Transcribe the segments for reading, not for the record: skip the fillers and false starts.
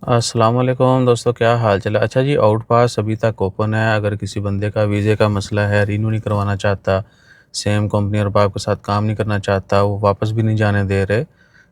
السلام علیکم دوستوں، کیا حال چال ہے؟ اچھا جی، آؤٹ پاس ابھی تک اوپن ہے۔ اگر کسی بندے کا ویزے کا مسئلہ ہے، رینیو نہیں کروانا چاہتا، سیم کمپنی اور باپ کے ساتھ کام نہیں کرنا چاہتا، وہ واپس بھی نہیں جانے دے رہے،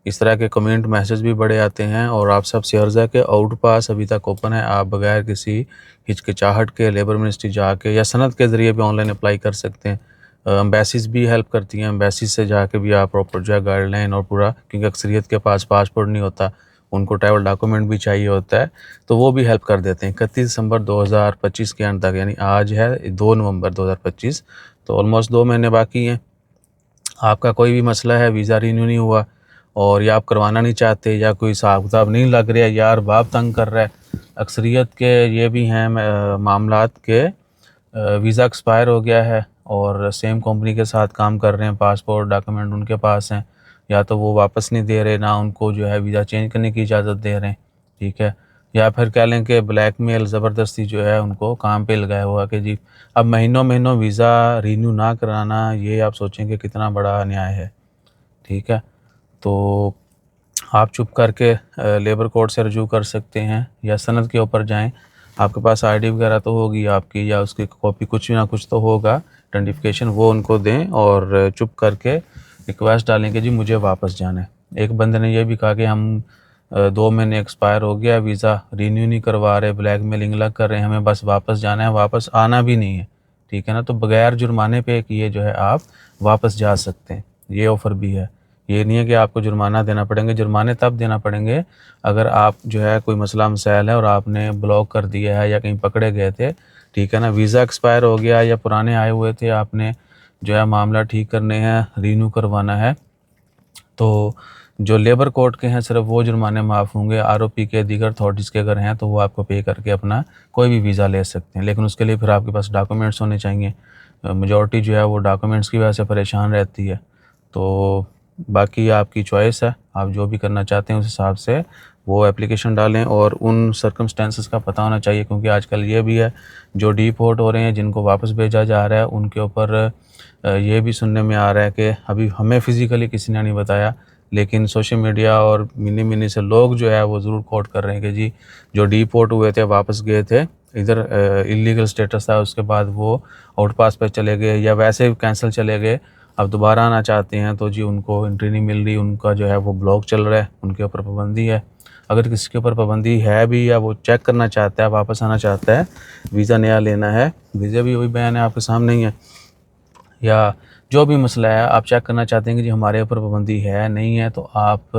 اس طرح کے کمنٹ میسج بھی بڑے آتے ہیں، اور آپ سب سے عرض ہے کہ آؤٹ پاس ابھی تک اوپن ہے۔ آپ بغیر کسی ہچکچاہٹ کے لیبر منسٹری جا کے یا سند کے ذریعے بھی آن لائن اپلائی کر سکتے ہیں۔ امبیسیز بھی ہیلپ کرتی ہیں، امبیسیز سے جا کے بھی آپ پراپر جو ہے گائیڈ لائن اور پورا، کیونکہ اکثریت کے پاس پاسپورٹ نہیں ہوتا، ان کو ٹریول ڈاکومنٹ بھی چاہیے ہوتا ہے، تو وہ بھی ہیلپ کر دیتے ہیں۔ 31 دسمبر 2025 کے اینڈ تک، یعنی آج ہے 2 نومبر 2025، تو آلموسٹ 2 مہینے باقی ہیں۔ آپ کا کوئی بھی مسئلہ ہے، ویزا رینیو نہیں ہوا اور یا آپ کروانا نہیں چاہتے، یا کوئی حساب کتاب نہیں لگ رہا ہے، یار باپ تنگ کر رہا ہے، اکثریت کے یہ بھی ہیں معاملات کے ویزا ایکسپائر ہو گیا ہے اور سیم کمپنی کے ساتھ کام کر رہے ہیں، پاسپورٹ ڈاکومنٹ ان کے پاس ہیں، یا تو وہ واپس نہیں دے رہے، نہ ان کو جو ہے ویزا چینج کرنے کی اجازت دے رہے ہیں، ٹھیک ہے، یا پھر کہہ لیں کہ بلیک میل زبردستی جو ہے ان کو کام پہ لگایا ہوا کہ جی اب مہینوں ویزا رینیو نہ کرانا، یہ آپ سوچیں کہ کتنا بڑا انیائے ہے، ٹھیک ہے۔ تو آپ چپ کر کے لیبر کورٹ سے رجوع کر سکتے ہیں، یا سند کے اوپر جائیں، آپ کے پاس آئی ڈی وغیرہ تو ہوگی آپ کی، یا اس کی کاپی کچھ نہ کچھ تو ہوگا آئیڈینٹیفیکیشن، وہ ان کو دیں اور چپ کر کے ریکویسٹ ڈالیں کہ جی مجھے واپس جانا ہے۔ ایک بندے نے یہ بھی کہا کہ ہم 2 مہینے ایکسپائر ہو گیا، ویزا رینیو نہیں کروا رہے، بلیک میلنگ لگ کر رہے ہیں، ہمیں بس واپس جانا ہے، واپس آنا بھی نہیں ہے، ٹھیک ہے نا، تو بغیر جرمانے پہ کیے جو ہے آپ واپس جا سکتے ہیں، یہ آفر بھی ہے۔ یہ نہیں ہے کہ آپ کو جرمانہ دینا پڑیں گے، جرمانے تب دینا پڑیں گے اگر آپ جو ہے کوئی مسئلہ مسائل ہے اور آپ نے بلاک کر دیا ہے یا کہیں پکڑے گئے تھے، ٹھیک ہے نا، ویزا ایکسپائر ہو گیا یا پرانے آئے ہوئے تھے، آپ نے جو ہے معاملہ ٹھیک کرنے ہیں، رینیو کروانا ہے، تو جو لیبر کورٹ کے ہیں صرف وہ جرمانے معاف ہوں گے، آر او پی کے دیگر اتھارٹیز کے اگر ہیں تو وہ آپ کو پے کر کے اپنا کوئی بھی ویزا لے سکتے ہیں، لیکن اس کے لیے پھر آپ کے پاس ڈاکومنٹس ہونے چاہیے۔ میجورٹی جو ہے وہ ڈاکومنٹس کی وجہ سے پریشان رہتی ہے، تو باقی آپ کی چوائس ہے، آپ جو بھی کرنا چاہتے ہیں اس حساب سے وہ اپلیکیشن ڈالیں، اور ان سرکمسٹانسز کا پتہ ہونا چاہیے، کیونکہ آج کل یہ بھی ہے جو ڈی پورٹ ہو رہے ہیں، جن کو واپس بھیجا جا رہا ہے، ان کے اوپر یہ بھی سننے میں آ رہا ہے کہ ابھی ہمیں فزیکلی کسی نے نہیں بتایا، لیکن سوشل میڈیا اور منی سے لوگ جو ہے وہ ضرور کوٹ کر رہے ہیں کہ جی جو ڈی پورٹ ہوئے تھے، واپس گئے تھے، ادھر اللیگل سٹیٹس تھا، اس کے بعد وہ آؤٹ پاس پہ چلے گئے یا ویسے کینسل چلے گئے، اب دوبارہ آنا چاہتے ہیں تو جی ان کو انٹری نہیں مل رہی، ان کا جو ہے وہ بلاک چل رہا ہے، ان کے اوپر پابندی ہے۔ اگر کسی کے اوپر پابندی ہے بھی یا وہ چیک کرنا چاہتا ہے، واپس آنا چاہتا ہے، ویزا نیا لینا ہے، ویزا بھی وہی بیان ہے آپ کے سامنے ہی ہے، یا جو بھی مسئلہ ہے آپ چیک کرنا چاہتے ہیں کہ جی ہمارے اوپر پابندی ہے نہیں ہے، تو آپ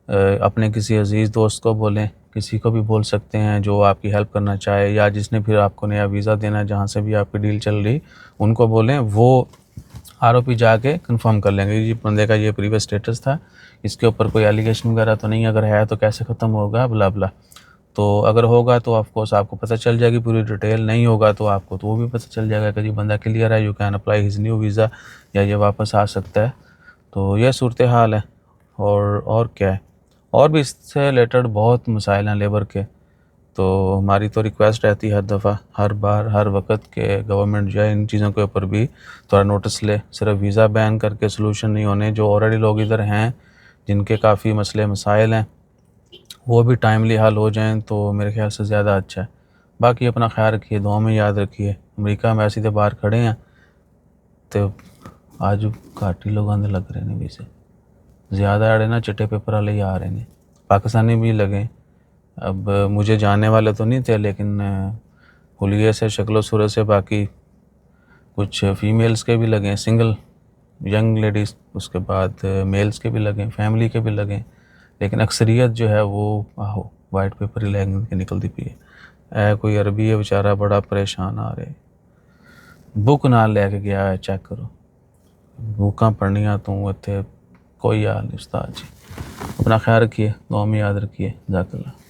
اپنے کسی عزیز دوست کو بولیں، کسی کو بھی بول سکتے ہیں جو آپ کی ہیلپ کرنا چاہے، یا جس نے پھر آپ کو نیا ویزا دینا ہے، جہاں سے بھی آپ کی ڈیل چل رہی، ان کو بولیں، وہ آر او پی جا کے کنفرم کر لیں گے کہ جی بندے کا یہ پریویس سٹیٹس تھا، اس کے اوپر کوئی ایلیگیشن وغیرہ تو نہیں، اگر ہے تو کیسے ختم ہوگا، بلا بلا، تو اگر ہوگا تو آف کورس آپ کو پتہ چل جائے گی پوری ڈیٹیل، نہیں ہوگا تو آپ کو تو وہ بھی پتہ چل جائے گا کہ جی بندہ کلیئر ہے، you can apply his new visa, یا یہ واپس آ سکتا ہے۔ تو یہ صورتحال ہے، اور کیا ہے، اور بھی اس سے ریلیٹڈ بہت مسائل ہیں لیبر کے، تو ہماری تو ریکویسٹ رہتی ہے ہر دفعہ، ہر بار، ہر وقت کہ گورنمنٹ جو ہے ان چیزوں کے اوپر بھی تھوڑا نوٹس لے، صرف ویزا بین کر کے سلوشن نہیں ہونے، جو آلریڈی لوگ ادھر ہیں جن کے کافی مسئلے مسائل ہیں وہ بھی ٹائملی حل ہو جائیں تو میرے خیال سے زیادہ اچھا ہے۔ باقی اپنا خیال رکھیے، دعاؤں میں یاد رکھیے۔ امریکہ میں ایسے باہر کھڑے ہیں تو آج گھاٹی لوگ آندے لگ رہے ہیں، ویسے زیادہ اڑے نا چٹے پیپر والے ہی آ رہے ہیں، پاکستانی بھی لگیں، اب مجھے جاننے والے تو نہیں تھے، لیکن حلیے سے، شکل و صورت سے، باقی کچھ فیمیلز کے بھی لگیں، سنگل ینگ لیڈیز، اس کے بعد میلز کے بھی لگیں، فیملی کے بھی لگیں، لیکن اکثریت جو ہے وہ وائٹ پیپر ہی لینگویج کی نکلتی پئی ہے۔ کوئی عربی ہے بیچارہ بڑا پریشان آ رہے، بک نہ لے کے گیا ہے، چیک کرو بکاں پڑھنیاں تو اتنے کوئی حال نہیں۔ استاد جی اپنا خیال رکھیے، دعا میں یاد رکھیے، جزاک اللہ۔